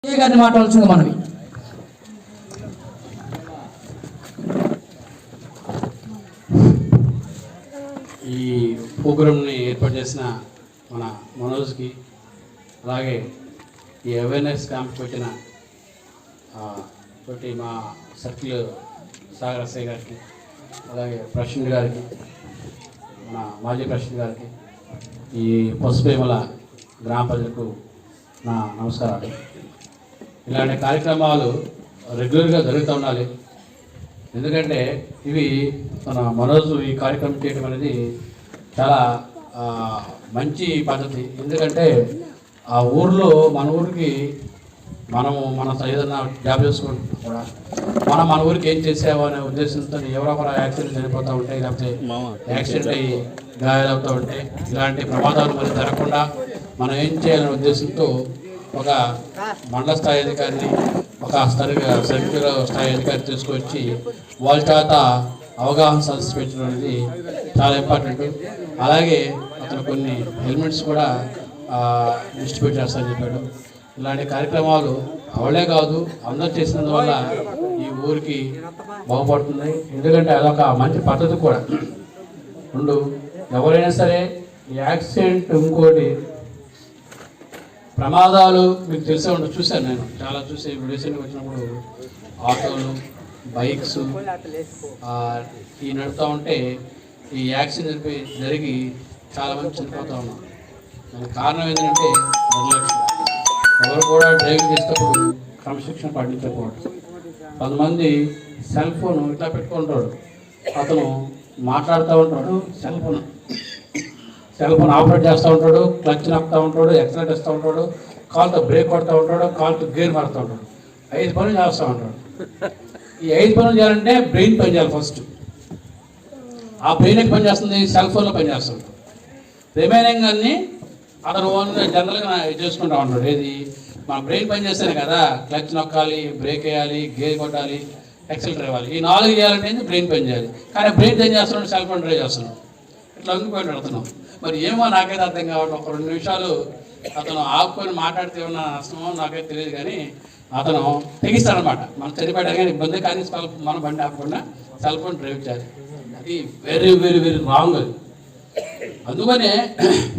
గారిని మాట్లాడాల్సింది మనవి. ఈ ప్రోగ్రామ్ని ఏర్పాటు చేసిన మన మనోజ్కి, అలాగే ఈ అవేర్నెస్ క్యాంప్కి వచ్చిన తోటి మా సర్కిల్ సాగర్ ఎస్ఐ గారికి, అలాగే ప్రెసిడెంట్ గారికి, మన మాజీ ప్రెసిడెంట్ గారికి, ఈ పసుపేమల గ్రామ ప్రజలకు నా నమస్కారాలు. ఇలాంటి కార్యక్రమాలు రెగ్యులర్గా జరుగుతూ ఉండాలి. ఎందుకంటే ఇవి మన మనోజ్ ఈ కార్యక్రమం చేయడం అనేది చాలా మంచి పద్ధతి. ఎందుకంటే ఆ ఊర్లో మన ఊరికి మనము మన ఏదైనా జాబ్ చేసుకుంటున్నా కూడా మన ఊరికి ఏం చేసావు అనే ఉద్దేశంతో ఎవరో ఒకరు యాక్సిడెంట్ చనిపోతూ ఉంటాయి, లేకపోతే యాక్సిడెంట్ అయ్యి గాయాలవుతూ ఉంటాయి. ఇలాంటి ప్రమాదాలు మరి జరగకుండా మనం ఏం చేయాలనే ఉద్దేశంతో ఒక మండల స్థాయి అధికారిని, ఒక సర్కిల్ స్థాయి అధికారి తీసుకొచ్చి వాళ్ళ చేత అవగాహన సదస్సు పెట్టడం అనేది చాలా ఇంపార్టెంట్. అలాగే అతను కొన్ని హెల్మెట్స్ కూడా డిస్ట్రిబ్యూట్ చేస్తారని చెప్పాడు. ఇలాంటి కార్యక్రమాలు అవలే కాదు, అందరూ చేసినందువల్ల ఈ ఊరికి బాగుపడుతుంది. ఎందుకంటే అదొక మంచి పద్ధతి కూడా. రెండు, ఎవరైనా సరే యాక్సిడెంట్, ఇంకోటి ప్రమాదాలు మీకు తెలిసే ఉంటుంది. చూశాను, నేను చాలా చూసే రీసెంట్గా వచ్చినప్పుడు ఆటోలు, బైక్స్ ఈ నడుతూ ఉంటే ఈ యాక్సిడెంట్ జరిగి చాలామంది చనిపోతూ ఉన్నాం. దానికి కారణం ఏంటంటే నిర్లక్ష్యం. ఎవరు కూడా డ్రైవింగ్ చేసేటప్పుడు క్రమశిక్షణ పాటించకపోవడం. కొంతమంది సెల్ ఫోన్ ఇట్లా పెట్టుకుంటాడు, అతను మాట్లాడుతూ ఉంటాడు, సెల్ ఫోన్ ఆపరేట్ చేస్తూ ఉంటాడు, క్లచ్ నొక్కుతూ ఉంటాడు, ఎక్సలెంట్ ఇస్తూ ఉంటాడు, కాల్తో బ్రేక్ కొడుతూ ఉంటాడు, కాల్తో గేర్ మారుతూ ఉంటాడు. 5 పనులు చేస్తూ ఉంటాడు. ఈ 5 పనులు చేయాలంటే బ్రెయిన్ పని చేయాలి ఫస్ట్. ఆ బ్రెయిన్ పని చేస్తుంది, సెల్ ఫోన్లో పని చేస్తుంది. రిమైనింగ్ అన్నీ అతను ఓన్ జనరల్గా చేసుకుంటూ ఉంటాడు. ఏది మన బ్రెయిన్ పని చేస్తేనే కదా క్లచ్ నొక్కాలి, బ్రేక్ వేయాలి, గేర్ కొట్టాలి, ఎక్సలెంటర్ ఇవ్వాలి. ఈ 4 చేయాలంటే బ్రెయిన్ పని చేయాలి. కానీ బ్రెయిన్ ఏం చేస్తున్నాడు, సెల్ ఫోన్ డ్రైవ్ చేస్తున్నాడు. ఇట్లా వంగిపోయి అడుగుతున్నాం. మరి ఏమో నాకైతే అర్థం కావట్లేదు. ఒక 2 నిమిషాలు అతను ఆపుకొని మాట్లాడితే ఉన్న నష్టమో నాకైతే తెలియదు, కానీ అతను తెగిస్తాడనమాట. మనం చనిపోయడం కానీ ఇబ్బంది, కానీ మనం బండి ఆపకుండా సెల్ ఫోన్ డ్రైవ్ చేయాలి. అది వెరీ వెరీ వెరీ రాంగ్. అది అందుకనే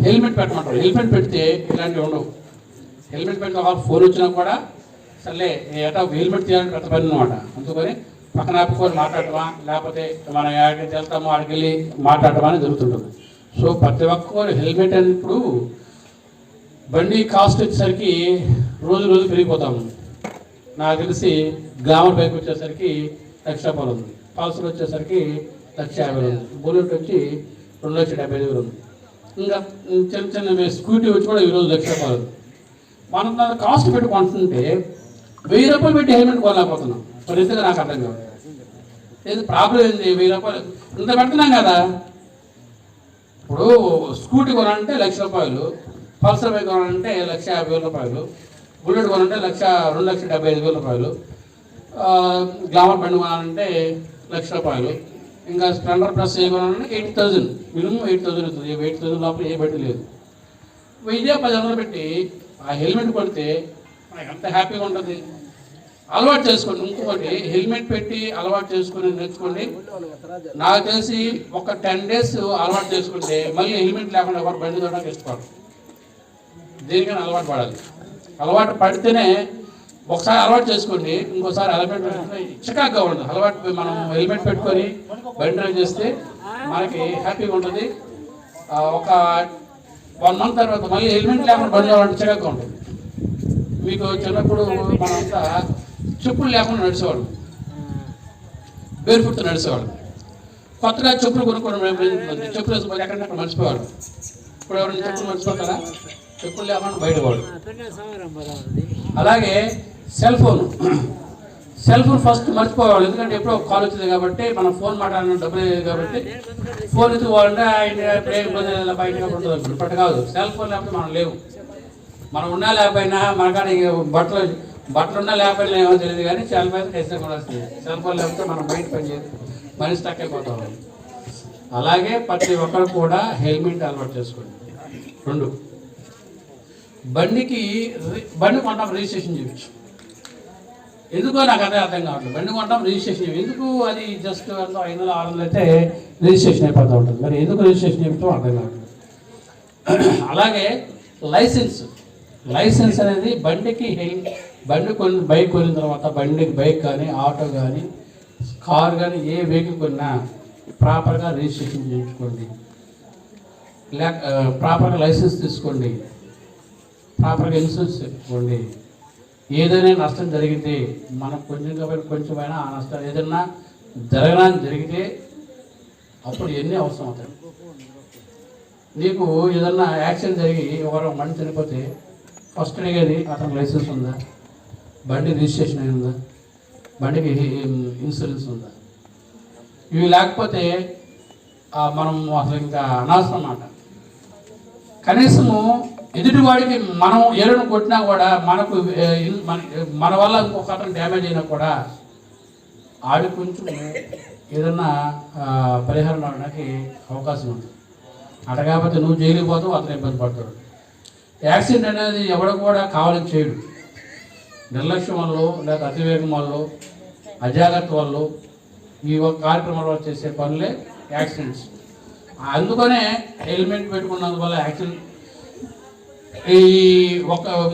హెల్మెట్ పెట్టమంటారు. హెల్మెట్ పెడితే ఇలాంటివి ఉండవు. హెల్మెట్ పెడితే ఒక ఫోన్ వచ్చినా కూడా సర్లే ఏటా హెల్మెట్ తీయాలని పెద్ద పని అనమాట. అందుకని పక్కన ఆపుకొని మాట్లాడటమా, లేకపోతే మనం ఎక్కడికి వెళ్తామో అక్కడికి వెళ్ళి మాట్లాడటమా అని జరుగుతుంటుంది. సో ప్రతి ఒక్కరు హెల్మెట్ అన్నప్పుడు బండి కాస్ట్ వచ్చేసరికి రోజు పెరిగిపోతాము. నాకు తెలిసి గ్లామర్ బైక్ వచ్చేసరికి 1,00,000 రూపాయలు ఉంది, పల్సర్ వచ్చేసరికి 1,50,000 ఉంది, బుల్లెట్ వచ్చి 2,75,000 ఉంది, ఇంకా చిన్న స్కూటీ వచ్చి కూడా ఈరోజు 1,00,000 రూపాయలు ఉంది. మనం కాస్ట్ పెట్టి కొంటుంటే 1,000 రూపాయలు పెట్టి హెల్మెట్ కొనలేకపోతున్నాం. మరి ఎందుకు నాకు అర్థం కాదు. ఏది ప్రాబ్లం ఏంది? 1,000 రూపాయలు ఇంత పెడుతున్నాం కదా. ఇప్పుడు స్కూటీ కొనాలంటే 1,00,000 రూపాయలు, పల్సర్ బైక్ కొనాలంటే 1,50,000 రూపాయలు, బుల్లెట్ కొనాలంటే 2,75,000 రూపాయలు, గ్లామర్ బండి కొనాలంటే 1,00,000 రూపాయలు, ఇంకా స్ప్లెండర్ ప్లస్ ఏ కొనాలంటే 80,000, మినిమం 8,000 అవుతుంది. 8,000 లోపల ఏ బండి లేదు. ఇదే 10,000 పెట్టి ఆ హెల్మెట్ కొడితే మనకి ఎంత హ్యాపీగా ఉంటుంది. అలవాటు చేసుకోండి. ఇంకొకటి, హెల్మెట్ పెట్టి అలవాటు చేసుకుని నేర్చుకోండి. నాకు తెలిసి ఒక 10 days అలవాటు చేసుకుంటే మళ్ళీ హెల్మెట్ లేకుండా ఎవరు బండి తోడడానికి ఇష్టపడరు. దేనికైనా అలవాటు పడాలి. అలవాటు పడితేనే, ఒకసారి అలవాటు చేసుకోండి, ఇంకోసారి హెల్మెట్ పెట్టుకుని చికాగ్గా ఉండదు. అలవాటు మనం హెల్మెట్ పెట్టుకొని బండి డ్రైవ్ చేస్తే మనకి హ్యాపీగా ఉంటుంది. ఒక 1 month తర్వాత మళ్ళీ హెల్మెట్ లేకుండా బండి తోడడానికి చికాగ్గా ఉంటుంది. మీకు చిన్నప్పుడు మనంతా చెప్పులు లేకుండా నడిచేవాడు, బేర్ ఫుట్తో నడిచేవాడు. కొత్తగా చెప్పులు కొనుక్కోవడం చెప్పులు వేసుకోవాలి, ఎక్కడెక్కడ మర్చిపోవాడు. ఇప్పుడు ఎవరైనా చెప్పులు మర్చిపోతారా? చెప్పులు లేకుండా బయటవాడు. అలాగే సెల్ ఫోన్ ఫస్ట్ మర్చిపోవాలి. ఎందుకంటే ఎప్పుడో కాల్ వచ్చింది కాబట్టి, మనం ఫోన్ మాట్లాడిన డబ్బులు లేదు కాబట్టి ఫోన్ ఎత్తుకోవాలంటే బయటగా ఉంటుంది. ఇప్పటి కాదు, సెల్ ఫోన్ లేకపోతే మనం లేవు. మనం ఉన్నా లేకపోయినా, మనకాడ బట్టలు ఉన్నా లేకపోయినా ఏమో తెలియదు, కానీ సెల్ ఫోన్ టెస్ట్ కూడా వస్తుంది. సెల్ ఫోన్ లేకపోతే మనం బయట పని చేయదు, మనిషి స్టక్ అయిపోతాం. అలాగే ప్రతి ఒక్కరు కూడా హెల్మెట్ అలవాటు చేసుకోండి. 2, బండి కొంటాం రిజిస్ట్రేషన్ చేయొచ్చు. ఎందుకో నాకు అదే అర్థం కావట్లేదు. బండి కొంటాం రిజిస్ట్రేషన్ ఎందుకు, అది జస్ట్ 500-600 అయితే రిజిస్ట్రేషన్ అయిపోతూ ఉంటుంది. మరి ఎందుకు రిజిస్ట్రేషన్ చేయడం అర్థం కావట్లేదు. అలాగే లైసెన్స్ అనేది బండి బైక్ కొనిన తర్వాత బైక్ కానీ ఆటో కానీ కార్ కానీ ఏ వెహికల్ కొన్నా ప్రాపర్గా రిజిస్ట్రేషన్ చేయించుకోండి, ప్రాపర్గా లైసెన్స్ తీసుకోండి, ప్రాపర్గా ఇన్సూరెన్స్ తెచ్చుకోండి. ఏదైనా నష్టం జరిగితే మనకు కొంచెమైనా ఆ నష్టం ఏదైనా జరిగితే అప్పుడు ఎన్ని అవసరం అవుతాయి. నీకు ఏదన్నా యాక్సిడెంట్ జరిగి ఎవరో మనిషి చనిపోతే ఫస్ట్ అడిగేది అతనికి లైసెన్స్ ఉందా, బండి రిజిస్ట్రేషన్ అయి ఉందా, బండికి ఇన్సూరెన్స్ ఉందా. ఇవి లేకపోతే మనం అసలు ఇంకా అనవసరం అన్నమాట. కనీసము ఎదుటివాడికి మనం ఏడును కొట్టినా కూడా మన వల్ల ఇంకొక అతను డ్యామేజ్ అయినా కూడా ఆడికి కొంచెం ఏదన్నా పరిహారం అవడానికి అవకాశం ఉంటుంది. అట కాకపోతే నువ్వు జైలుకి పోతావు, అతను ఇబ్బంది పడతాడు. యాక్సిడెంట్ అనేది ఎవడు కూడా కావాలని చేయడు. నిర్లక్ష్యం వల్ల లేదా అతివేగం వల్ల అజాగ్రత్త వల్ల ఈ కార్యక్రమాల చేసే పనులే యాక్సిడెంట్స్. అందుకనే హెల్మెట్ పెట్టుకున్నందువల్ల యాక్సిడెంట్.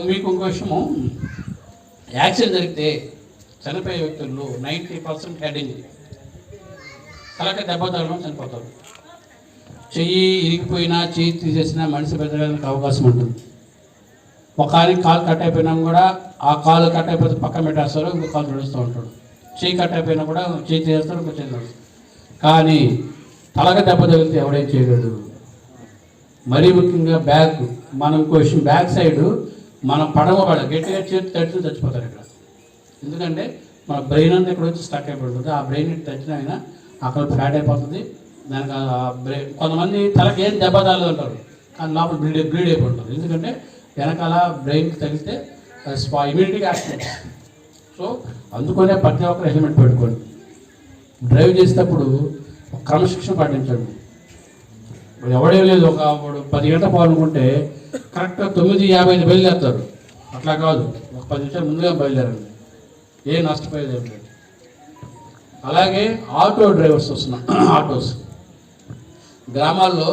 మీకు ఇంకో విషయము, యాక్సిడెంట్ జరిగితే చనిపోయే వ్యక్తుల్లో 90% హెడ్ ఇంజరీ, తలకి దెబ్బ తగలడం చనిపోతారు. చెయ్యి ఇరిగిపోయినా చెయ్యి తీసేసినా మనిషి బతకడానికి అవకాశం ఉంటుంది. ఒక ఆయనకి కాలు కట్ అయిపోయినా కూడా ఆ కాలు కట్ అయిపోతే పక్కన పెట్టేస్తారు, ఇంకో కాలు నడుస్తూ ఉంటాడు. చెయ్యి కట్ అయిపోయినా కూడా చెయ్యి తీసేస్తారు, ఇంకో చెయ్యి నడుస్తారు. కానీ తలకి దెబ్బ తగిలితే ఎవడేం చేయలేడు. మరీ ముఖ్యంగా బ్యాక్, మనం ఇంకో విషయం, బ్యాక్ సైడ్ మనం పడవబడ గట్టిగా చేతి తడిచి చచ్చిపోతారు ఇక్కడ. ఎందుకంటే మన బ్రెయిన్ అంతా ఇక్కడ వచ్చి స్టక్ అయిపోతుంది. ఆ బ్రెయిన్ తడిచిన అయినా అక్కడ ఫ్లాట్ అయిపోతుంది. దానికి కొంతమంది తలకి ఏం దెబ్బ తాగలేదు అంటారు, కానీ లోపల బ్లీడ్ అయిపోతుంది. ఎందుకంటే వెనకాల బ్రెయిన్కి తగిలితే ఇమ్యూనిటీగా యాక్సిడెంట్. సో అందుకనే ప్రతి ఒక్కరు హెల్మెట్ పెట్టుకోండి. డ్రైవ్ చేసేటప్పుడు క్రమశిక్షణ పాటించండి. ఎవడే లేదు, ఒక 10 గంటల పోవాలనుకుంటే కరెక్ట్గా 9:55 బయలుదేరుతారు. అట్లా కాదు, ఒక 10 నిమిషాలు ముందుగా బయలుదేరండి. ఏ నష్టపోయేది ఏం లేదు. అలాగే ఆటో డ్రైవర్స్ వస్తున్నాం. ఆటోస్ గ్రామాల్లో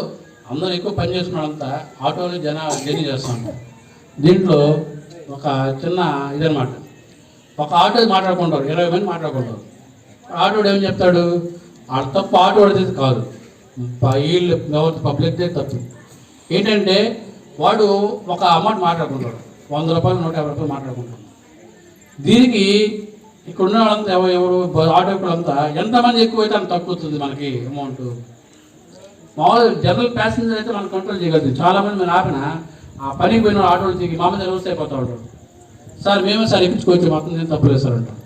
అందరూ ఎక్కువ పని చేస్తున్నారంతా ఆటోలు జర్నీ చేస్తాం. దీంట్లో ఒక చిన్న ఇదనమాట, ఒక ఆటో మాట్లాడుకుంటారు, 20 మంది మాట్లాడుకుంటారు. ఆటోడు ఏం చెప్తాడు, ఆడ తప్పు ఆటోడితే కాదు, వీళ్ళు పబ్లిక్దే తప్పు. ఏంటంటే వాడు ఒక అమౌంట్ మాట్లాడుకుంటాడు, 100 రూపాయలు 150 రూపాయలు మాట్లాడుకుంటాడు. దీనికి ఇక్కడ ఉన్న వాళ్ళంతా ఎవరు ఆటో వాళ్ళంతా ఎంతమంది ఎక్కువైతే అంత తక్కువ వస్తుంది మనకి అమౌంట్. మామూలు జనరల్ ప్యాసింజర్ అయితే మనం కంట్రోల్ చేయగలుగుతుంది. చాలామంది మేము ఆపిన ఆ పనికి పోయిన ఆటోలు దిగి మా మీద వ్యవస్థ అయిపోతూ ఉంటాడు. సార్ మేమే సార్ ఎక్కించుకోవచ్చు, మొత్తం నేను తప్పు లేదు సార్ అంటాం.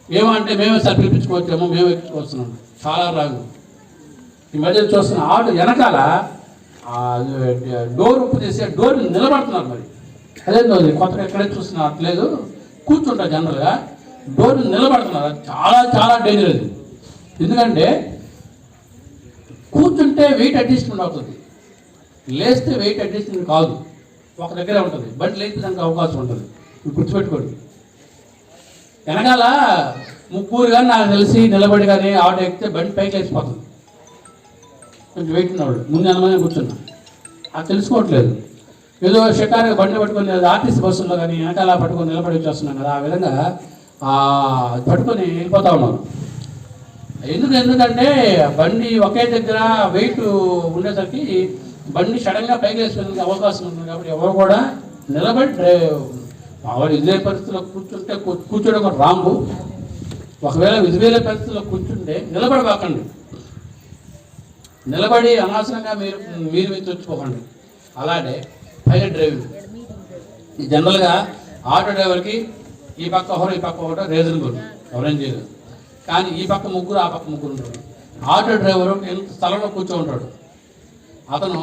ఏమంటే మేమే సార్ పిలిపించుకోవచ్చేమో, మేము ఎక్కించుకొస్తున్నాం. చాలా రాగు. ఈ మధ్య చూస్తున్న ఆటో వెనకాల డోర్ ఉప్పు చేసి డోర్ నిలబడుతున్నారు. మరి అదేందో కొత్తగా ఎక్కడే చూస్తున్నారు, అట్లేదు కూర్చుంటారు. జనరల్గా డోర్ నిలబడుతున్నారు. చాలా చాలా డేంజర్ అది. ఎందుకంటే కూర్చుంటే వెయిట్ అడ్జస్ట్మెంట్ అవుతుంది, లేస్తే వెయిట్ అడ్జస్ట్మెంట్ కాదు, ఒక దగ్గరే ఉంటుంది. బండి లేస్తే దానికి అవకాశం ఉంటుంది. గుర్తుపెట్టుకోండి. వెనకాల ముగ్గురు కానీ నాకు తెలిసి నిలబడి కానీ ఆటో ఎక్కితే బండి పైకి లేచిపోతుంది. కొంచెం వెయిట్ ఉన్నవాళ్ళు ముందు ఎంతమంది కూర్చున్నా అది తెలుసుకోవట్లేదు. ఏదో షికారుగా బండి పట్టుకొని ఆర్టీసీ బస్సుల్లో కానీ వెనకాల పట్టుకొని నిలబడి వచ్చేస్తున్నాం కదా, ఆ విధంగా పట్టుకొని వెళ్ళిపోతూ ఉన్నారు. ఎందుకంటే బండి ఒకే దగ్గర వెయిట్ ఉండేసరికి బండి సడన్గా పైకి వేసుకునే అవకాశం ఉంటుంది. కాబట్టి ఎవరు కూడా నిలబడి మామూలు ఇదే పరిస్థితుల్లో కూర్చుంటే కూర్చోడం ఒక రాంగు. ఒకవేళ విధివేల పరిస్థితుల్లో కూర్చుంటే నిలబడబాకండి. నిలబడి అనవసరంగా మీరు తెచ్చుకోకండి. అలాగే పైలట్ డ్రైవింగ్ జనరల్గా ఆటో డ్రైవర్కి ఈ పక్క ఒకరు ఈ పక్క ఒకటో రీజనబుల్, ఎవరేం చేయలేదు. కానీ ఈ పక్క ముగ్గురు ఆ పక్క ముగ్గురు ఉంటాడు. ఆటో డ్రైవరు ఎంత స్థలంలో కూర్చో ఉంటాడు, అతను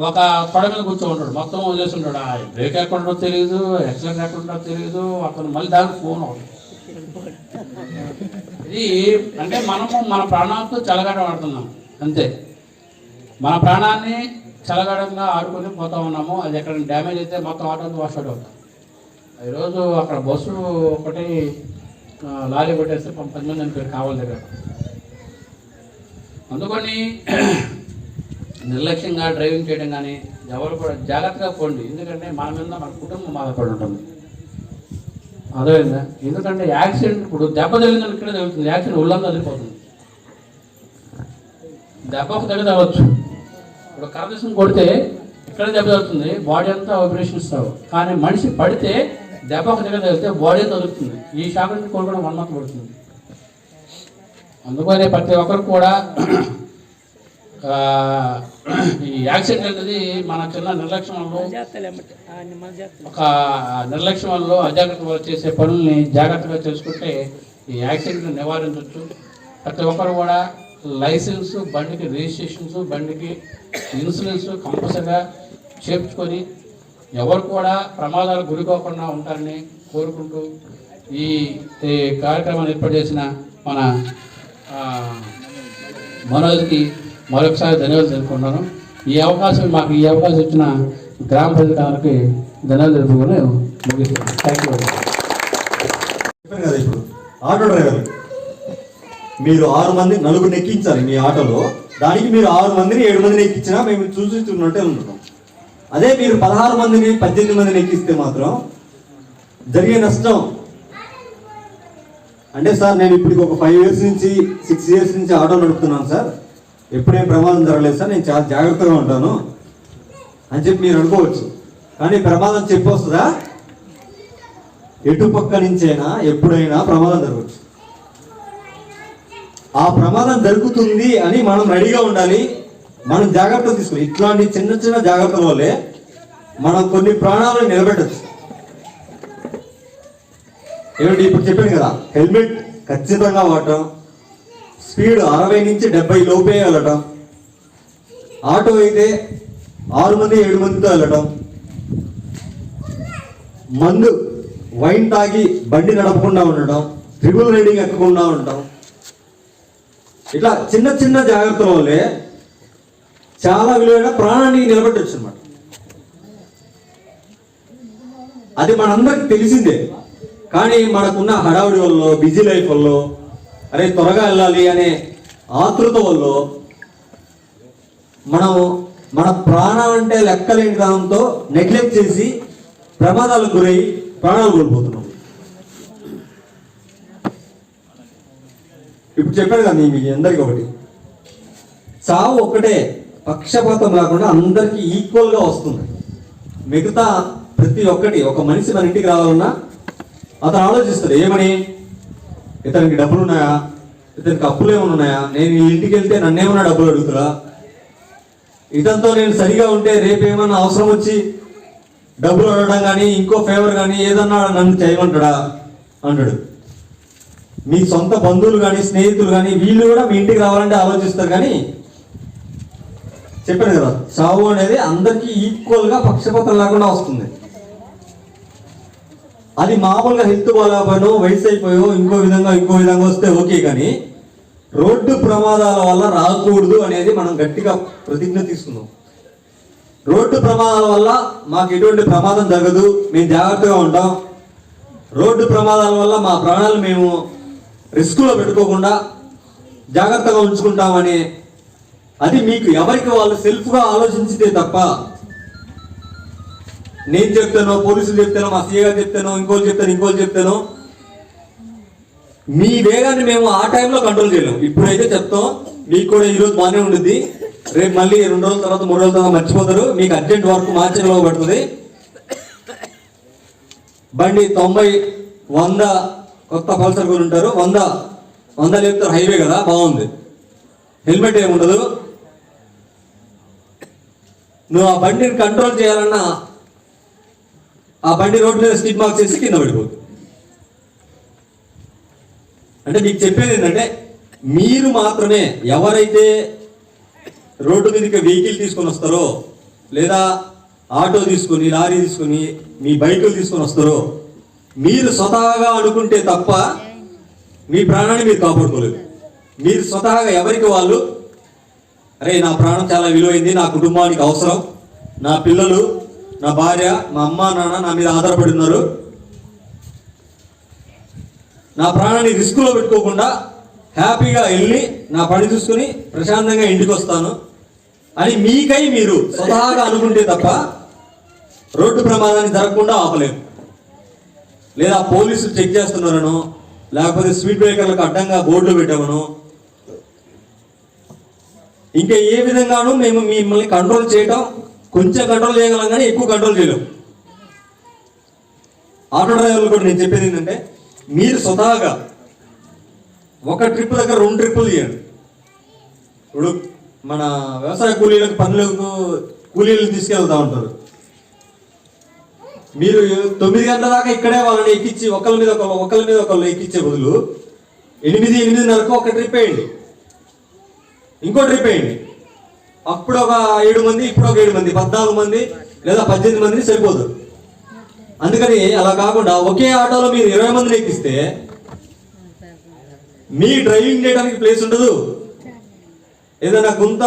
ఒక తొడ మీద కూర్చో ఉంటాడు, మొత్తం వదిలేసి ఉంటాడు. బ్రేక్ ఎక్కడుంటో తెలియదు, యాక్సిడెంట్ ఎక్కడుంటో తెలియదు, అతను మళ్ళీ దానికి ఫోన్ అవుతుంది. ఇది అంటే మనము మన ప్రాణాలతో చెలగాట పడుతున్నాం అంతే. మన ప్రాణాన్ని చలగడంగా ఆడుకొని పోతా ఉన్నాము. అది ఎక్కడ డ్యామేజ్ అయితే మొత్తం ఆటో అంతా వాష్ అవుట్ అవుతాం. ఈరోజు అక్కడ బస్సు ఒకటి లారీ కొట్టేస్తే 10 మంది అని పేరు కావాలి దగ్గర. అందుకని నిర్లక్ష్యంగా డ్రైవింగ్ చేయడం కానీ ఎవరు కూడా జాగ్రత్తగా పోండి. ఎందుకంటే మన మీద మన కుటుంబం బాధపడి ఉంటుంది. అర్థమైందా? ఎందుకంటే యాక్సిడెంట్ ఇప్పుడు దెబ్బ తగిలిందని ఇక్కడే తగులుతుంది, యాక్సిడెంట్ ఒళ్ళంతా వదిలిపోతుంది. దెబ్బకు తగ్గవచ్చు. ఇప్పుడు కరదర్శనం కొడితే ఇక్కడ దెబ్బ తగ్గుతుంది, బాడీ అంతా వైబ్రేషన్స్ రావు. కానీ మనిషి పడితే దెబ్బకు తగిలితే బాడీ అంతా వదులుతుంది. ఈ షాక్ నుంచి కోలుకోవడం 1 month పడుతుంది. అందుకనే ప్రతి ఒక్కరు కూడా ఈ యాక్సిడెంట్ అనేది మన చిన్న నిర్లక్ష్యం వల్ల, ఒక నిర్లక్ష్యం వల్ల అజాగ్రత్త వల్ల చేసే పనుల్ని జాగ్రత్తగా చేసుకుంటే ఈ యాక్సిడెంట్ని నివారించవచ్చు. ప్రతి ఒక్కరు కూడా లైసెన్స్, బండికి రిజిస్ట్రేషన్స్, బండికి ఇన్సూరెన్స్ కంపల్సరిగా చేర్చుకొని ఎవరు కూడా ప్రమాదాలకు గురికోకుండా ఉంటారని కోరుకుంటూ ఈ కార్యక్రమాన్ని ఏర్పాటు చేసిన మన మనోజ్కి మరొకసారి ధన్యవాదాలు తెలుపుకుంటున్నాను. ఈ అవకాశం ఇచ్చిన గ్రామ ప్రజలకి ధన్యవాదాలు తెలుపుకొని ముగిస్తున్నాను. Thank you. ఇప్పుడు ఆటో డ్రైవర్ మీరు 6 మంది నలుగురిని ఎక్కించాలి మీ ఆటోలో. దానికి మీరు 6 మందిని 7 మందిని ఎక్కించినా మేము చూసినట్టే ఉంటాం. అదే మీరు 16 మందిని 18 మందిని ఎక్కిస్తే మాత్రం జరిగే నష్టం అంటే, సార్ నేను ఇప్పుడు ఒక 5 years నుంచి 6 years నుంచి ఆటో నడుపుతున్నాను సార్, ఎప్పుడేం ప్రమాదం జరగలేదు సార్, నేను చాలా జాగ్రత్తగా ఉంటాను అని చెప్పి మీరు అనుకోవచ్చు. కానీ ప్రమాదం చెప్పి వస్తుందా? ఎటు పక్క నుంచైనా ఎప్పుడైనా ప్రమాదం జరగవచ్చు. ఆ ప్రమాదం జరుగుతుంది అని మనం రెడీగా ఉండాలి. మనం జాగ్రత్తలు తీసుకోవాలి. ఇట్లాంటి చిన్న చిన్న జాగ్రత్తల వల్లే మనం కొన్ని ప్రాణాలను నిలబెట్టచ్చు. ఏమిటి ఇప్పుడు చెప్పాను కదా, హెల్మెట్ ఖచ్చితంగా వాడటం, స్పీడ్ 60 నుంచి 70 లోపే వెళ్ళటం, ఆటో అయితే 6 మంది 7 మందితో వెళ్ళటం, మందు వైన్ తాగి బండి నడపకుండా ఉండటం, ట్రిపుల్ రైడింగ్ ఎక్కకుండా ఉండటం, ఇట్లా చిన్న చిన్న జాగ్రత్తల వల్లే చాలా విలువైన ప్రాణాన్ని నిలబెట్టచ్చు అన్నమాట. అది మనందరికి తెలిసిందే. కానీ మనకున్న హడావుడి వల్ల, బిజీ లైఫ్ వల్ల, అరే త్వరగా వెళ్ళాలి అనే ఆతృత వల్ల మనం మన ప్రాణం అంటే లెక్కలేని కాలంతో నెగ్లెక్ట్ చేసి ప్రమాదాలకు గురై ప్రాణాలు కోల్పోతున్నాం. ఇప్పుడు చెప్పాను కదా మీ అందరికి ఒకటి, చావు ఒక్కటే, పక్షపాతం లేకుండా అందరికీ ఈక్వల్గా వస్తుంది. మిగతా ప్రతి ఒక్కటి, ఒక మనిషి మన ఇంటికి రావాలన్నా అతను ఆలోచిస్తాడు ఏమని, ఇతనికి డబ్బులు ఉన్నాయా, ఇతనికి అప్పులు ఏమైనా ఉన్నాయా, నేను ఈ ఇంటికి వెళ్తే నన్నేమన్నా డబ్బులు అడుగుతురా, ఇతనితో నేను సరిగా ఉంటే రేపు ఏమన్నా అవసరం వచ్చి డబ్బులు అడగడం కానీ ఇంకో ఫేవర్ కానీ ఏదన్నా నన్ను చేయమంటాడా అంటాడు. మీ సొంత బంధువులు కానీ స్నేహితులు కానీ వీళ్ళు కూడా మీ ఇంటికి రావాలంటే ఆలోచిస్తారు. కానీ చెప్పాను కదా, చావు అనేది అందరికీ ఈక్వల్గా పక్షపాతం లేకుండా వస్తుంది. అది మామూలుగా హెల్త్ బాగాలేకపోయినో, వయసు అయిపోయో, ఇంకో విధంగా వస్తే ఓకే. కానీ రోడ్డు ప్రమాదాల వల్ల రాకూడదు అనేది మనం గట్టిగా ప్రతిజ్ఞ తీసుకున్నాం. రోడ్డు ప్రమాదాల వల్ల మాకు ఎటువంటి ప్రమాదం జరగదు, మేము జాగ్రత్తగా ఉంటాం. రోడ్డు ప్రమాదాల వల్ల మా ప్రాణాలు మేము రిస్కులో పెట్టుకోకుండా జాగ్రత్తగా ఉంచుకుంటామని, అది మీకు ఎవరికి వాళ్ళు సెల్ఫ్గా ఆలోచించితే తప్ప నేను చెప్తానో, పోలీసులు చెప్తానో, మా సీఏ గారు చెప్తానో, ఇంకోళ్ళు చెప్తానో మీ వేగాన్ని మేము ఆ టైంలో కంట్రోల్ చేయలేము. ఇప్పుడైతే చెప్తాం, మీకు కూడా ఈరోజు బాగానే ఉంటుంది, రేపు మళ్ళీ 2 రోజుల తర్వాత 3 రోజుల తర్వాత మర్చిపోతారు. మీకు అర్జెంట్ వర్క్ మార్చిలో పడుతుంది. బండి 90, 100 కొత్త పల్సర్ కూడా ఉంటారు, 100 లేపుతారు, హైవే కదా బాగుంది, హెల్మెట్ ఏముండదు. నువ్వు ఆ బండిని కంట్రోల్ చేయాలన్నా ఆ బండి రోడ్డు మీద స్కిడ్ మార్క్ చేసి కింద పడిపోతుంది. అంటే మీకు చెప్పేది ఏంటంటే, మీరు మాత్రమే ఎవరైతే రోడ్డు మీదకి వెహికల్ తీసుకొని వస్తారో, లేదా ఆటో తీసుకొని, లారీ తీసుకొని, మీ బైకులు తీసుకొని వస్తారో, మీరు స్వతహాగా అనుకుంటే తప్ప మీ ప్రాణాన్ని మీరు కాపాడుకోలేదు. మీరు స్వతహాగా ఎవరికి వాళ్ళు అరే నా ప్రాణం చాలా విలువైంది, నా కుటుంబానికి అవసరం, నా పిల్లలు, నా భార్య, మా అమ్మ నాన్న నా మీద ఆధారపడి ఉన్నారు, నా ప్రాణాన్ని రిస్కులో పెట్టుకోకుండా హ్యాపీగా వెళ్ళి నా పని చూసుకుని ప్రశాంతంగా ఇంటికి వస్తాను అని మీకై మీరు స్వతహాగా అనుకుంటే తప్ప రోడ్డు ప్రమాదాన్ని జరగకుండా ఆపలేము. లేదా పోలీసులు చెక్ చేస్తున్నారనో, లేకపోతే స్పీడ్ బ్రేకర్లకు అడ్డంగా బోర్డులు పెట్టామనో, ఇంకా ఏ విధంగానూ మేము మిమ్మల్ని కంట్రోల్ చేయటం కొంచెం కంట్రోల్ చేయగలం కానీ ఎక్కువ కంట్రోల్ చేయలేము. ఆటో డ్రైవర్లు కూడా నేను చెప్పేది ఏంటంటే, మీరు స్వతహాగా ఒక ట్రిప్ దగ్గర 2 ట్రిప్పులు చేయండి. ఇప్పుడు మన వ్యవసాయ కూలీలకు పనులకు కూలీలు తీసుకెళ్తా ఉంటారు. మీరు 9 గంటల దాకా ఇక్కడే వాళ్ళని ఎక్కించి ఒకళ్ళ మీద ఒకళ్ళు ఎక్కించే బదులు 8-8:30కు ఒక ట్రిప్ వేయండి, ఇంకో ట్రిప్ వేయండి. అప్పుడు ఒక 7 మంది, ఇప్పుడు ఒక 7 మంది, 14 మంది లేదా 18 మంది సరిపోదు. అందుకని అలా కాకుండా ఒకే ఆటోలో మీరు 20 మందిని ఎక్కిస్తే మీ డ్రైవింగ్ చేయడానికి ప్లేస్ ఉండదు. ఏదైనా గుంత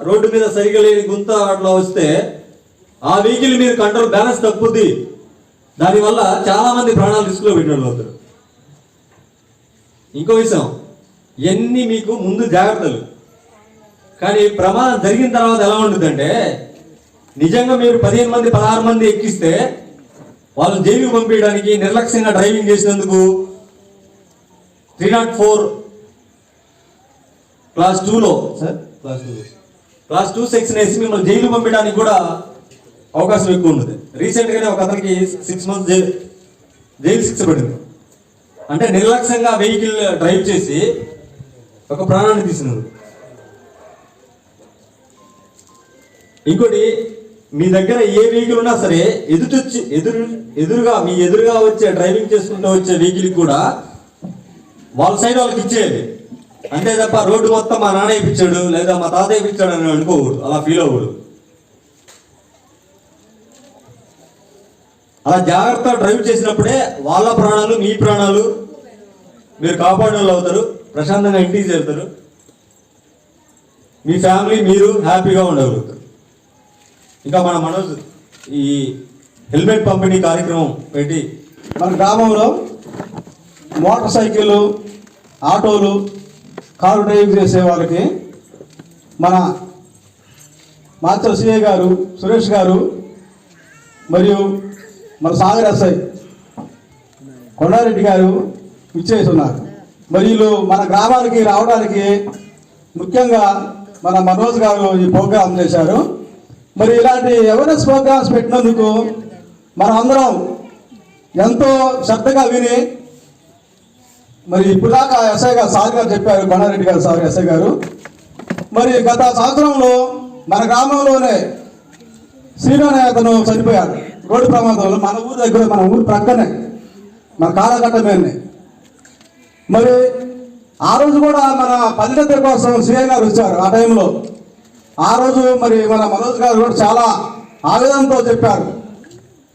రోడ్డు మీద సరిగా లేని గుంత అట్లా వస్తే ఆ వెహికల్ మీద కంట్రోల్ బ్యాలెన్స్ తప్పుద్ది. దానివల్ల చాలా మంది ప్రాణాలు రిస్క్లో పెట్టిన అవుతారు. ఇంకో విషయం, ఇవన్నీ మీకు ముందు జాగ్రత్తలు, కానీ ప్రమాదం జరిగిన తర్వాత ఎలా ఉంటుందంటే, నిజంగా మీరు 15 మంది 16 మంది ఎక్కిస్తే వాళ్ళని జైలుకు పంపించడానికి నిర్లక్ష్యంగా డ్రైవింగ్ చేసినందుకు 304 క్లాస్ 2లో క్లాస్ 2 సెక్షన్ వేసి మిమ్మల్ని జైలు పంపించడానికి కూడా అవకాశం ఎక్కువ ఉంటుంది. రీసెంట్గానే ఒక అతనికి 6 months జైలు శిక్ష పడింది. అంటే నిర్లక్ష్యంగా వెహికల్ డ్రైవ్ చేసి ఒక ప్రాణాన్ని తీసినారు. ఇంకోటి, మీ దగ్గర ఏ వెహికల్ ఉన్నా సరే ఎదురుగా వచ్చే డ్రైవింగ్ చేసుకుంటూ వచ్చే వెహికల్ కూడా వాళ్ళ సైడ్ వాళ్ళకి ఇచ్చేయాలి. అంతే తప్ప రోడ్డు మొత్తం మా నాన్న ఇప్పించాడు లేదా మా తాత ఇప్పించాడు అని అనుకోకూడదు, అలా ఫీల్ అవ్వకూడదు. అలా జాగ్రత్త డ్రైవ్ చేసినప్పుడే వాళ్ళ ప్రాణాలు మీ ప్రాణాలు మీరు కాపాడే వాళ్ళు అవుతారు, ప్రశాంతంగా ఇంటికి చేరుతారు, మీ ఫ్యామిలీ మీరు హ్యాపీగా ఉండగలుగుతారు. ఇంకా మన మనోజ్ ఈ హెల్మెట్ పంపిణీ కార్యక్రమం పెట్టి మన గ్రామంలో మోటార్ సైకిళ్ళు, ఆటోలు, కారు డ్రైవ్ చేసే వాళ్ళకి మన మాస్టర్ సిఐ గారు సురేష్ గారు మరియు మన సాగర్ ఎస్ఐ కొండారెడ్డి గారు ఇచ్చేస్తున్నారు. మరియు మన గ్రామానికి రావడానికి ముఖ్యంగా మన మనోజ్ గారు ఈ ప్రోగ్రాం చేశారు. మరి ఇలాంటి అవేర్నెస్ ప్రోగ్రామ్స్ పెట్టినందుకు మనం అందరం ఎంతో శ్రద్ధగా విని, మరి ఇప్పుడు దాకా ఎస్ఐ గారు సార్ గారు చెప్పారు, కొండారెడ్డి గారు సార్ ఎస్ఐ గారు, మరి గత సంవత్సరంలో మన గ్రామంలోనే శ్రీను అనే అతను చనిపోయాడు రోడ్డు ప్రమాదంలో. మన ఊరు దగ్గర, మన ఊరు ప్రక్కనే, మన కాలకట్ట మీదనే. మరి ఆ రోజు కూడా మన పల్లెటూరు కోసం సిఐ గారు వచ్చారు ఆ టైంలో. ఆ రోజు మరి మన మనోజ్ గారు కూడా చాలా ఆవేదనతో చెప్పారు,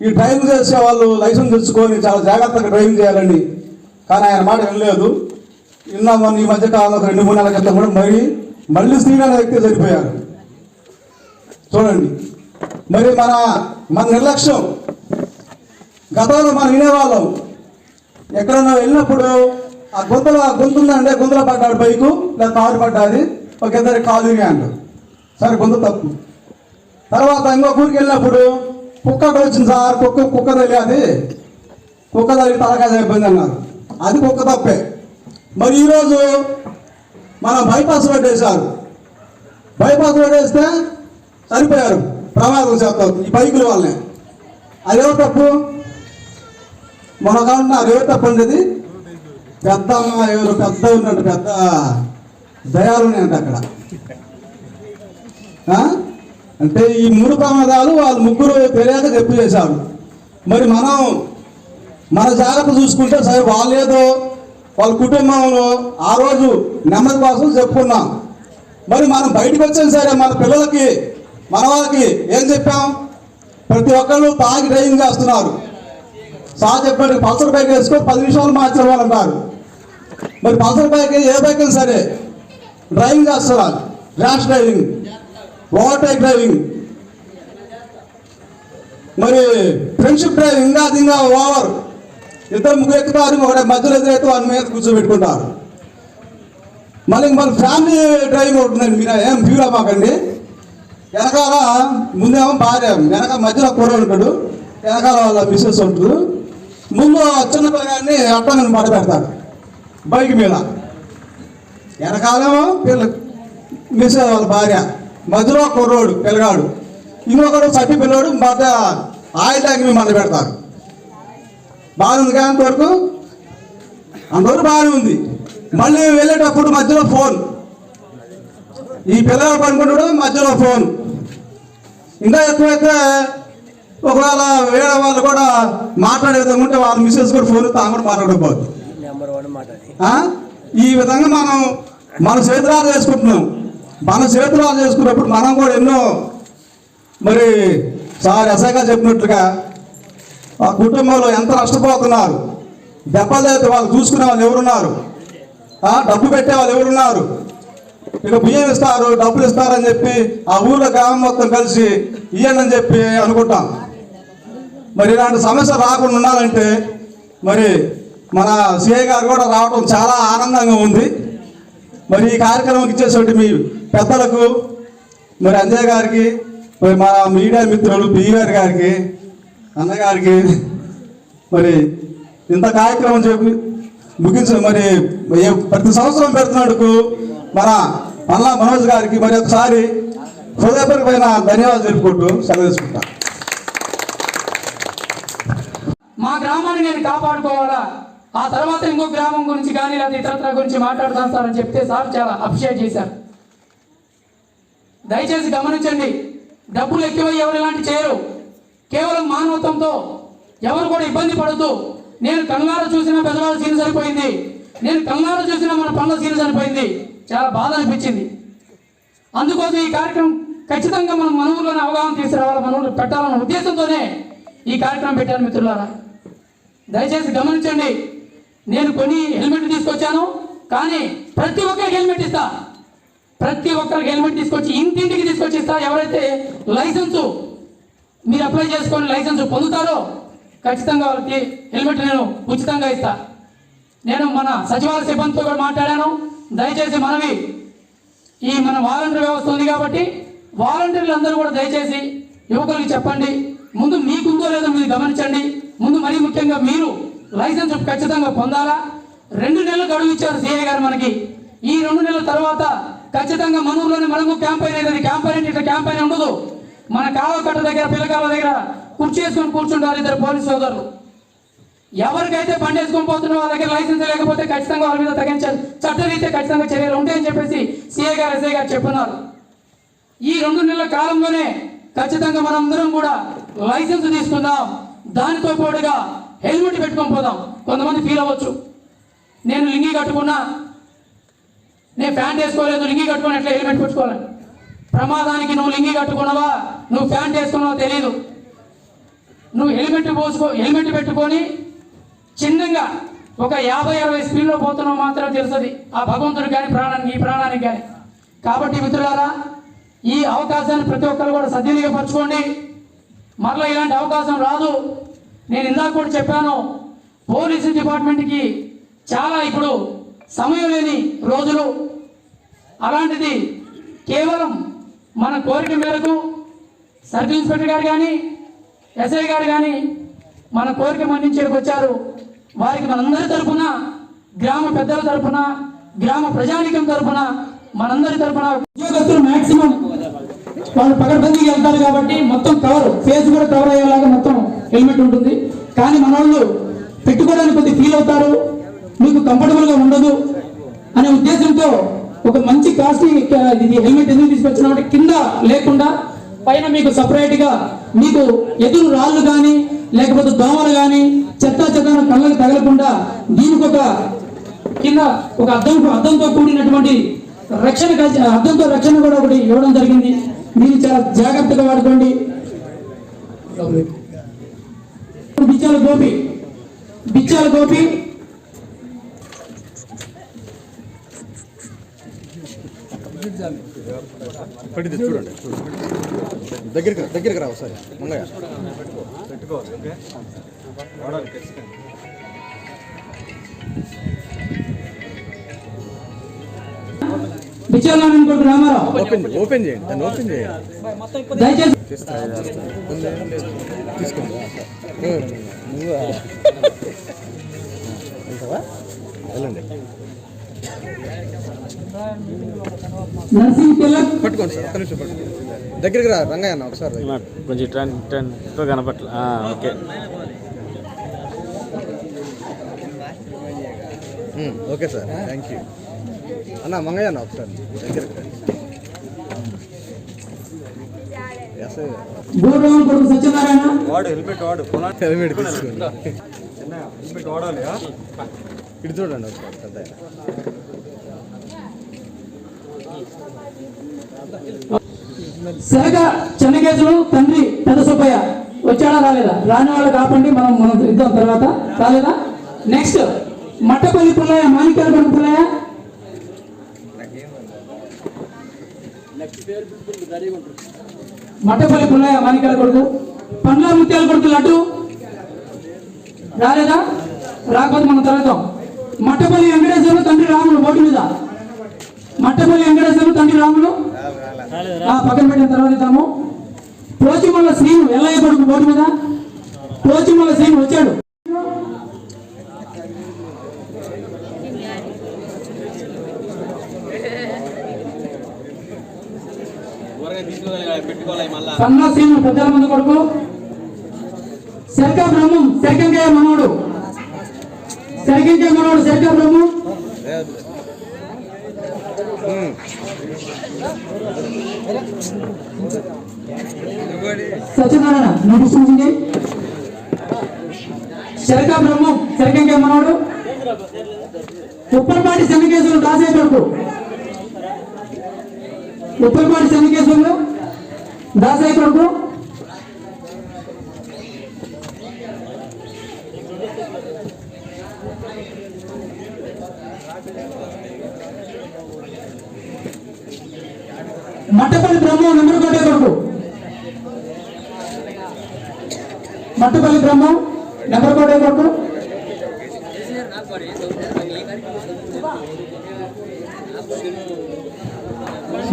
ఈ డ్రైవింగ్ చేసే వాళ్ళు లైసెన్స్ తెచ్చుకొని చాలా జాగ్రత్తగా డ్రైవింగ్ చేయాలండి. కానీ ఆయన మాట వినలేదు. విన్నాము ఈ మధ్య కాలంలో 2-3 నెలల క్రితం కూడా మళ్ళీ శ్రీను అనే వ్యక్తి చనిపోయారు. చూడండి, మరి మన నిర్లక్ష్యం. గతంలో మనం వినేవాళ్ళం, ఎక్కడన్నా వెళ్ళినప్పుడు ఆ గుంతుందంటే గుంతలో పడ్డాడు బైకు లేదా కారు పడ్డాది, ఒక ఇద్దరి కాలు అంటారు, సరే గుంత తప్పు. తర్వాత ఇంకో ఊరికి వెళ్ళినప్పుడు కుక్క వచ్చింది సార్, కుక్క తెలియదు, కుక్క తల్లి తలకాయ అయిపోయింది అన్నారు, అది కుక్క తప్పే. మరి ఈరోజు మనం బైపాస్ రోడ్ వేశారు, బైపాస్ రోడ్ వేస్తే చనిపోయారు ప్రమాదం చేస్తారు ఈ బైకుల వల్లనే. అది ఎవరు తప్పు? మన కాకుండా అది ఎవరు తప్పు ఉండేది? పెద్ద ఎవరు పెద్ద ఉన్నట్టు పెద్ద దయాలు ఉన్నాయంట అక్కడ. అంటే ఈ 3 ప్రమాదాలు వాళ్ళు ముగ్గురు తెలియక చెప్పు చేశారు. మరి మనం మన జాగ్రత్త చూసుకుంటే సరే, వాళ్ళేదో వాళ్ళ కుటుంబంలో ఆ రోజు నెమ్మది కోసం చెప్పుకున్నాం. మరి మనం బయటకు వచ్చాం సరే, మన పిల్లలకి మన వాళ్ళకి ఏం చెప్పాం? ప్రతి ఒక్కళ్ళు తాగి డ్రైవింగ్ చేస్తున్నారు. సార్ చెప్పాడు, పల్సర్ బైక్ వేసుకో 10 నిమిషాలు మార్చేవాళ్ళంటారు. మరి పల్సర్ బైక్ ఏ బైక్ అయినా సరే డ్రైవింగ్ చేస్తున్నారు, ర్యాష్ డ్రైవింగ్. ఓవర్టేక్ డ్రైవింగ్, మరి ఫ్రెండ్షిప్ డ్రైవింగ్ ఇంకా అది ఇంకా ఓవర్. ఇద్దరు ముగ్గురు ఎక్కుతారు, ఒకటి మధ్యలో ఎదురైతే వాళ్ళ మీద కూర్చోబెట్టుకుంటారు. మళ్ళీ ఫ్యామిలీ డ్రైవింగ్ ఉంటుందండి. మీరు ఏం ఫీల్ అవ్వకండి. వెనకాల ముందేమో భార్య, వెనక మధ్యలో కూరలు ఉంటాడు, వెనకాల వాళ్ళ మిస్సెస్ ఉంటుంది. ముందు చిన్న పిల్లగాన్ని అట్టంగా మాట పెడతాడు బైక్ మీద, వెనకాలేమో మిస్సెస్ వాళ్ళ భార్య, మధ్యలో కుర్రోడు పిల్లగాడు, ఇంకొకడు సట్టి పిల్లోడు మధ్య ఆయిల్ ట్యాంక్ మీద మంట పెడతారు. బాగుంది కానీ అంతవరకు బాగానే ఉంది. మళ్ళీ వెళ్ళేటప్పుడు మధ్యలో ఫోన్, ఈ పిల్లలు పడుకుంటాడు, మధ్యలో ఫోన్. ఇంకా ఎక్కువైతే ఒకవేళ వేరే వాళ్ళు కూడా మాట్లాడే విధంగా ఉంటే వాళ్ళ మిస్సెస్ కూడా ఫోన్ తాను కూడా మాట్లాడకపోద్దు. ఈ విధంగా మనం మన చేతులాలు చేసుకుంటున్నాం. మన చేతులాలు చేసుకున్నప్పుడు మనం కూడా ఎన్నో, మరి సార్ ఎస్ఐగా చెప్పినట్లుగా ఆ కుటుంబంలో ఎంత నష్టపోతున్నారు. దెబ్బలు అయితే వాళ్ళు చూసుకునే వాళ్ళు ఎవరున్నారు, డబ్బు పెట్టే వాళ్ళు ఎవరున్నారు. ఇక బియ్యం ఇస్తారు, డబ్బులు ఇస్తారని చెప్పి ఆ ఊళ్ళో గ్రామం మొత్తం కలిసి ఇయ్యండి అని చెప్పి అనుకుంటాం. మరి ఇలాంటి సమస్య రాకుండా ఉండాలంటే మరి మన సిఐ గారు కూడా రావడం చాలా ఆనందంగా ఉంది. మరి ఈ కార్యక్రమం ఇచ్చేసరికి మీ పెద్దలకు, మరి అంజయ్ గారికి, మరి మా మీడియా మిత్రులు పి గారికి, అన్నగారికి, మరి ఇంత కార్యక్రమం చెప్పి ముగించు. మరి ప్రతి సంవత్సరం పెడుతున్నందుకు మన పల్లా మనోజ్ గారికి మరి ఒకసారి హృదయపూర్వకమైన ధన్యవాదాలు తెలుపుకుంటూ సెలవు తీసుకుంటా. మా గ్రామాన్ని నేను కాపాడుకోవాలా, ఆ తర్వాత ఇంకో గ్రామం గురించి కానీ లేదా ఇతరత్ర గురించి మాట్లాడతాను సార్ అని చెప్తే సార్ చాలా అప్రిషియేట్ చేశారు. దయచేసి గమనించండి, డబ్బులు ఎక్కువై ఎవరు ఇలాంటి చేయరు. కేవలం మానవత్వంతో ఎవరు కూడా ఇబ్బంది పడుతూ, నేను కళ్ళారా చూసిన పెద్దవాళ్ళ సీన్ సరిపోయింది, నేను కళ్ళారా చూసిన మన పనుల సీన్ సరిపోయింది, చాలా బాధ అనిపించింది. అందుకోసం ఈ కార్యక్రమం ఖచ్చితంగా మనం మన ఊళ్ళోనే అవగాహన తీసుకురావాలి, మన ఊళ్ళో పెట్టాలన్న ఉద్దేశంతోనే ఈ కార్యక్రమం పెట్టాను. మిత్రులారా దయచేసి గమనించండి, నేను కొన్ని హెల్మెట్ తీసుకొచ్చాను, కానీ ప్రతి ఒక్కరికి హెల్మెట్ ఇస్తా, ప్రతి ఒక్కరికి హెల్మెట్ తీసుకొచ్చి ఇంటింటికి తీసుకొచ్చి ఇస్తా. ఎవరైతే లైసెన్సు మీరు అప్లై చేసుకొని లైసెన్స్ పొందుతారో ఖచ్చితంగా వాళ్ళకి హెల్మెట్ నేను ఉచితంగా ఇస్తా. నేను మన సచివాలయ సిబ్బందితో కూడా మాట్లాడాను. దయచేసి మనవి, ఈ మన వాలంటీర్ వ్యవస్థ ఉంది కాబట్టి వాలంటీర్లు అందరూ కూడా దయచేసి యువకులకి చెప్పండి, ముందు మీకుందో లేదో మీరు గమనించండి. ముందు మరీ ముఖ్యంగా మీరు లైసెన్స్ ఖచ్చితంగా పొందాలా. 2 నెలలు గడువు ఇచ్చారు సిఐ గారు మనకి. ఈ 2 నెలల తర్వాత ఖచ్చితంగా మన ఊర్లోనే మనకు క్యాంపెయిన్ అయితే, క్యాంపెయిన్ ఇట్లా క్యాంపెయిన్ ఉండదు. మన కాలువ కట్ట దగ్గర, పిల్లకాల దగ్గర కుర్చీ వేసుకొని కూర్చుంటారు 2 పోలీసు సోదరులు. ఎవరికైతే బండి వేసుకొని పోతున్న వాళ్ళ దగ్గర లైసెన్స్ లేకపోతే ఖచ్చితంగా వాళ్ళ మీద తగిన చట్టరీత్యా ఖచ్చితంగా చర్యలు ఉంటాయని చెప్పేసి సిఐ గారు, ఎస్ఐ గారు చెప్పున్నారు. ఈ 2 నెలల కాలంలోనే ఖచ్చితంగా మనందరం కూడా లైసెన్స్ తీసుకుందాం. దానితో పాటుగా హెల్మెట్ పెట్టుకొని పోదాం. కొంతమంది ఫీల్ అవ్వచ్చు, నేను లింగి కట్టుకున్నా, నేను ప్యాంట్ వేసుకోలేదు, లింగి కట్టుకుని ఎట్లా హెల్మెట్ పెట్టుకోవాలి. ప్రమాదానికి నువ్వు లింగి కట్టుకున్నావా, నువ్వు ప్యాంట్ వేసుకున్నావా తెలియదు. నువ్వు హెల్మెట్ పెట్టుకొని చిన్నగా ఒక 50-60 స్పీడ్లో పోతున్నావు మాత్రం తెలుస్తుంది ఆ భగవంతుడికి కానీ ప్రాణానికి, ఈ ప్రాణానికి కానీ. కాబట్టి మిత్రులారా, ఈ అవకాశాన్ని ప్రతి ఒక్కరు కూడా సద్వినియోగపరచుకోండి. మరలా ఇలాంటి అవకాశం రాదు. నేను ఇందాక కూడా చెప్పాను, పోలీసు డిపార్ట్మెంట్కి చాలా ఇప్పుడు సమయం లేని రోజులు. అలాంటిది కేవలం మన కోరిక మేరకు సర్కిల్ ఇన్స్పెక్టర్ గారు కానీ, ఎస్ఐ గారు కానీ మన కోరిక మన్నించేకి వచ్చారు. వారికి మనందరి తరఫున, గ్రామ పెద్దల తరఫున, గ్రామ ప్రజానికం తరఫున, మనందరి తరఫున ఉద్యోగస్తులు మ్యాక్సిమం వాళ్ళు పకడ్బందీకి వెళ్తారు కాబట్టి మొత్తం కవర్, ఫేస్ కూడా కవర్ అయ్యేలాగా మొత్తం హెల్మెట్ ఉంటుంది. కానీ మన వాళ్ళు పెట్టుకోవడానికి కొద్దిగా ఫీల్ అవుతారు, మీకు కంఫర్టబుల్గా ఉండదు అనే ఉద్దేశంతో ఒక మంచి కాస్ట్లీ ఇది హెల్మెట్ ఎందుకు తీసుకొచ్చినామంటే, కింద లేకుండా పైన మీకు సపరేట్గా మీకు ఎదురు రాళ్ళు కానీ లేకపోతే దోమలు కానీ చెత్త కళ్ళకి తగలకుండా దీనికి ఒక కింద ఒక అద్దంతో కూడినటువంటి రక్షణ, అద్దంతో రక్షణ కూడా ఒకటి ఇవ్వడం జరిగింది. మీరు చాలా జాగ్రత్తగా వాడుకోండి. బిచ్చాల గోపి పడితే చూడండి దగ్గరికి రా ఒకసారి మంగయ్య పెట్టుకోవాలి ఓకే వాడాలి ఖచ్చితంగా. బిచ్చర్లాని కొడుకు రామారావు ఓపెన్ చేయండి దాన్ని ఓపెన్ చేయండి దయచేసి తీసుకోండి వెళ్తావా వెళ్ళండి నర్సింగ్ తిలక్ పట్టుకోండి సార్ ఒక్క నిమిషం పట్టుకోండి దగ్గరికి రా రంగయ్య అన్న ఒకసారి కొంచెం ట్రెండ్ కనపట్ల okay okay sir thank you అన్న మంగయ్య అన్న ఒకసారి దగ్గరికి రండి గోడరావు కొడుకు సత్యనారాయణ వాడు హెల్మెట్ వాడు హెల్మెట్ తీసుకోండి చిన్న హెల్మెట్ వాడాలి ఇటు చూడండి ఒకసారి పెద్ద శరగ చెన్నకేశులు తండ్రి పెద్ద సుబ్బయ్య వచ్చాడా రాలేదా? రాని వాళ్ళు కాపండి, మనం ఇద్దాం తర్వాత. రాలేదా? నెక్స్ట్ మట్టపల్లి పుల్లయ్య, మాణిక్యాల కొడుకు పుల్లయ్య. మట్టపల్లి పుల్లయ్య మాణిక్యాల కొడుకు. పండ్ల ముత్యాల కొడుకు లడ్డు రాలేదా? రాకపోతే మనం తర్వాత. మట్టపల్లి వెంకటేశ్వరులు తండ్రి రాములు బోర్డు మీద. మట్టపల్లి వెంకటేశ్వరులు తండ్రి రాములు పక్కన పెట్టిన తర్వాత ఇద్దాము. పోచిమల్ల శ్రీను ఎల్లయ్య కొడుకు బోర్డు మీద. పోచిమల్ల శ్రీను వచ్చాడు. కన్నా శ్రీను పెద్దల మంది కొడుకు. శర్క బ్రహ్మం శర్కంకయ్య మనోడు. శర్కంకయ్య మనోడు శర్క బ్రహ్మం. సత్యనారాయణ నడిస్తుంది. శరక బ్రహ్మం శరకంకే మనోడు. ఉప్పలపాటి శనికేశ్వరులు దాసే కొడుకు. ఉప్పలపాటి శనికేశ్వరులు దాసే కొడుకు. మట్టపల్లి బ్రహ్మం నెంబరుకోటే కొడుకు. మట్టపల్లి బ్రహ్మం నెంబరుకోటే కొడుకు.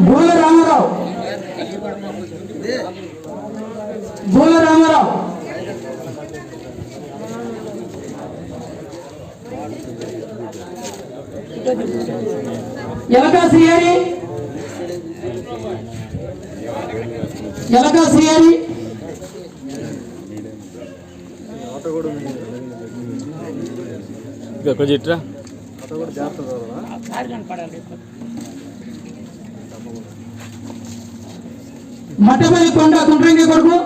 బోల రామారావు. బోల రామారావు. ఎలకా శ్రీహరి. ఎలకా శ్రీహరి. కొంచెం ఇట్రా. మట్టపల్లి కొండ కుంట్రంగి కొడుకు.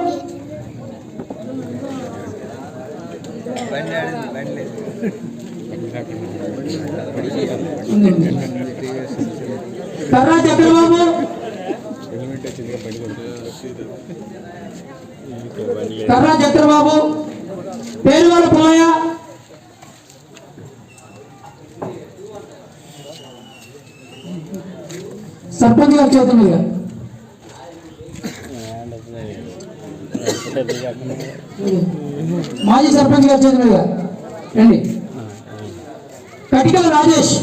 కర్రా చక్రబాబు. కర్రా చక్రబాబు. పేరువాల పుల్లయ్య. సర్పంచ్ గారు చేతులు మీద. మాజీ సర్పంచ్ గారు చేతులు మీద రండి. కటికల రాజేష్.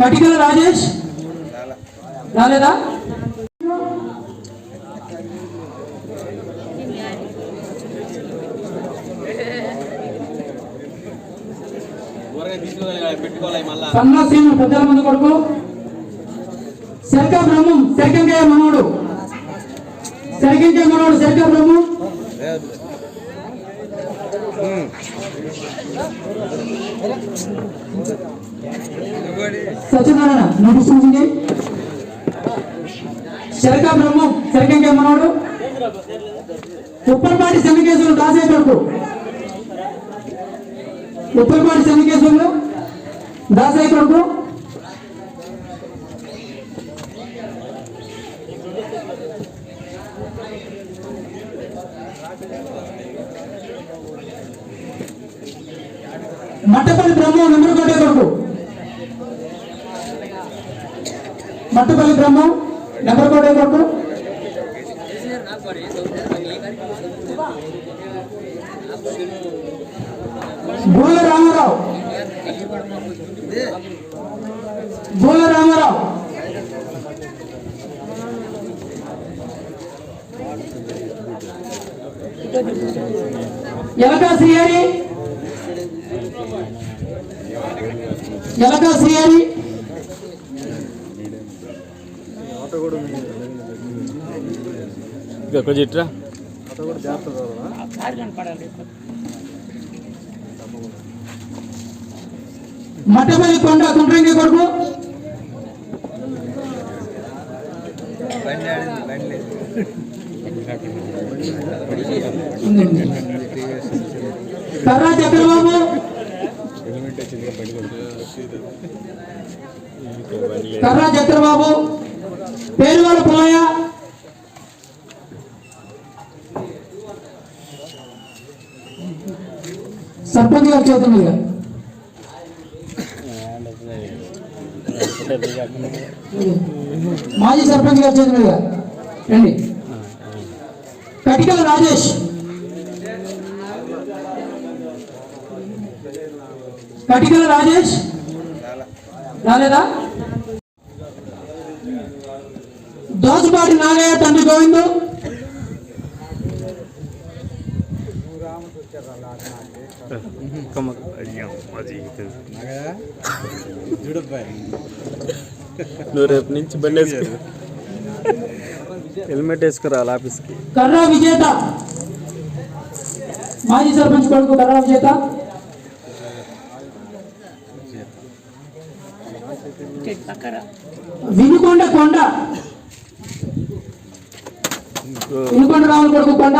కటికల రాజేష్ రాలేదా? కన్నా శ్రీను పెద్దల మంది కొడుకు. శర్క బ్రహ్మం శర్కంకయ్య మనోడు. శర్కంకయ్య మనోడు శర్క బ్రహ్మం. సత్యనారాయణ నడిస్తుంది. శరక బ్రహ్మం శరకంకయ్య మనోడు. ఉప్పలపాటి శనికేశ్వరులు దాసే కొడుకు. ఉప్పలపాటి శనికేశ్వరులు దాసే కొడుకు. మట్టపల్లి బ్రహ్మం నెంబరుకోటే కొడుకు. మట్టుపల్లి బ్రహ్మం నెంబర్ కోడ్ కొరకు బూల రామారావు ఎలకా శ్రీహరి ఇంకా కొంచెం ఇట్రా మట్టపల్లి కొండ కుంట్రంగి కొడుకు కర్రా చక్రబాబు పేరువాల పుల్లయ్య సర్పంచ్ గారు చేతులు మీద మాజీ సర్పంచ్ గారు చేతులు మీద రండి కటికల రాజేష్ రాలేదా దోసపాటి నాగయ్య తండ్రి గోవిందు నువ్వు రేపు నుంచి బండి వేసుకో హెల్మెట్ వేసుకురావాలి ఆఫీస్కి కర్రా విజేత మాజీ సర్పంచ్ కొడుకు కర్రా విజేత వినుకొండ రాముల కొడుకు కొండ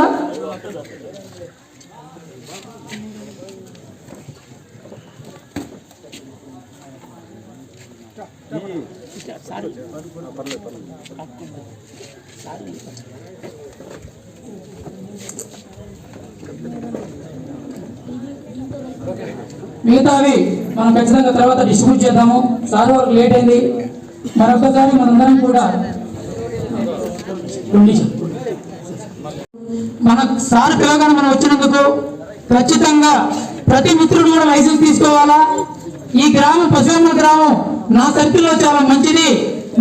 మిగతావి మనం ఖచ్చితంగా తర్వాత డిస్ట్రిబ్యూట్ చేద్దాము. సార్ వరకు లేట్ అయింది. మరొకసారి మనందరం కూడా మన సార్ పిలవగానే మనం వచ్చినందుకు ఖచ్చితంగా ప్రతి మిత్రుడు కూడా లైసెన్స్ తీసుకోవాలా. ఈ గ్రామం పశువమ్మ గ్రామం నా సర్కిల్లో చాలా మంచిది,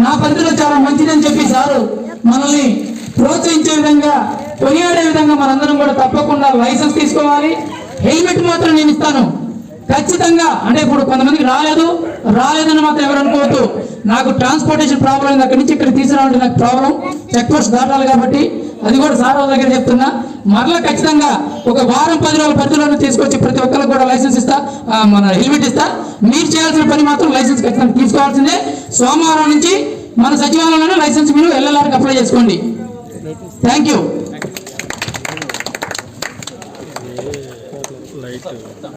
నా పరిధిలో చాలా మంచిది అని చెప్పి సారు మనల్ని ప్రోత్సహించే విధంగా, కొనియాడే విధంగా మనందరం కూడా తప్పకుండా లైసెన్స్ తీసుకోవాలి. హెల్మెట్ మాత్రం నేను ఇస్తాను ఖచ్చితంగా. అంటే ఇప్పుడు కొంతమందికి రాలేదని మాత్రం ఎవరు అనుకోవద్దు. నాకు ట్రాన్స్పోర్టేషన్ ప్రాబ్లం అయింది, అక్కడి నుంచి ఇక్కడ తీసుకురావాలంటే నాకు ప్రాబ్లం, చెక్ పోస్ట్ దాటాలి కాబట్టి అది కూడా సార్ వాళ్ళ దగ్గర చెప్తున్నా. మరలా ఖచ్చితంగా ఒక వారం 10 రోజుల పరిధిలో తీసుకొచ్చి ప్రతి ఒక్కరికి కూడా లైసెన్స్ ఇస్తా, మన హెల్మెట్ ఇస్తా. మీరు చేయాల్సిన పని మాత్రం లైసెన్స్ ఖచ్చితంగా తీసుకోవాల్సిందే. సోమవారం నుంచి మన సచివాలయంలోనే లైసెన్స్ మీరు ఎల్ఎల్ఆర్కి అప్లై చేసుకోండి. Thank you.